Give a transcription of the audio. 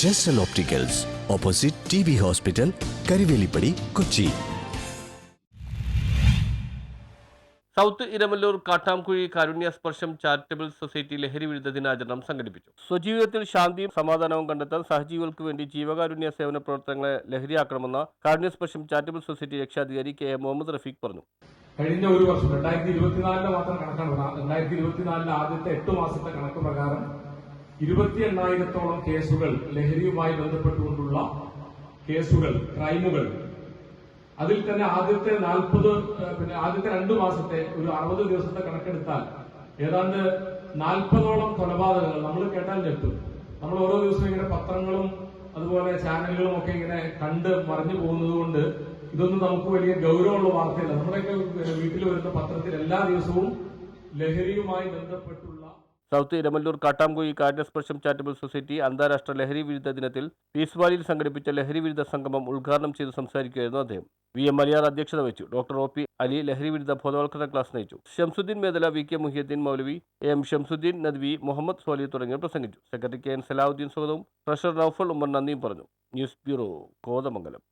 ജെസ്റ്റൽ opticals, opposite TB hospital, Karivelippady, Kochi. South Iramalloor Kattamkuzhi Karunya Sparsham charitable society ലഹരി വിരുദ്ധ ദിനാചരണം സംഘടിപ്പിച്ചു. സ്വജീവിതത്തിൽ ശാന്തിയും സമാധാനവും കണ്ടെത്താൻ സഹജീവികൾക്ക് വേണ്ടി ജീവകാരുണ്യ സേവന പ്രവർത്തനങ്ങളെ ലഹരിയാക്കണമെന്ന കാരുണ്യ സ്പർശം ചാരിറ്റബിൾ സൊസൈറ്റി രക്ഷാധികാരി KM മുഹമ്മദ് റഫീഖ് പറഞ്ഞു. കഴിഞ്ഞ ഒരു വർഷം 2024 മാത്രം കണക്കാണ്. 2024 ആദ്യത്തെ 8 മാസത്തെ കണക്ക് പ്രകാരം 28,000-ഓളം കേസുകൾ ലഹരിയുമായി ബന്ധപ്പെട്ടുകൊണ്ടുള്ള കേസുകൾ, ക്രൈമുകൾ. അതിൽ തന്നെ ആദ്യത്തെ 2 മാസത്തെ ഒരു 60 ദിവസത്തെ കണക്കെടുത്താൽ ഏതാണ്ട് 40ഓളം കൊലപാതകങ്ങൾ നമ്മൾ കേട്ടാൽ ഞെട്ടും. നമ്മൾ ഓരോ ദിവസവും ഇങ്ങനെ പത്രങ്ങളും അതുപോലെ ചാനലുകളും ഒക്കെ ഇങ്ങനെ കണ്ട് മറിഞ്ഞു പോകുന്നത് കൊണ്ട് ഇതൊന്നും നമുക്ക് വലിയ ഗൗരവമുള്ള വാർത്തയല്ല. നമ്മുടെയൊക്കെ വീട്ടിൽ വരുന്ന പത്രത്തിൽ എല്ലാ ദിവസവും ലഹരിയുമായി ബന്ധപ്പെട്ടുള്ള. South Iramalloor Kattamkuzhi Karunya Sparsham charitable society അന്താരാഷ്ട്ര ലഹരി വിരുദ്ധ ദിനത്തിൽ പീസ് വാലിയിൽ സംഘടിപ്പിച്ച ലഹരി വിരുദ്ധ സംഗമം ഉദ്ഘാടനം ചെയ്ത് സംസാരിക്കുകയായിരുന്നു അദ്ദേഹം. VM മലിയാർ അധ്യക്ഷത വഹിച്ചു. ഡോക്ടർ OP അലി ലഹരി വിരുദ്ധ ബോധവൽക്കരണ ക്ലാസ് നയിച്ചു. Shamsuddin Medala, VK Muhiyuddin Moulavi, AM Shamsuddin Nadvi, Muhammad Swali തുടങ്ങിയവർ പ്രസംഗിച്ചു. സെക്രട്ടറി KN സലാഹുദ്ദീൻ സ്വാഗതവും ട്രഷറർ നൌഫൽ ഉമ്മർ നന്ദിയും പറഞ്ഞു. News bureau, Kothamangalam.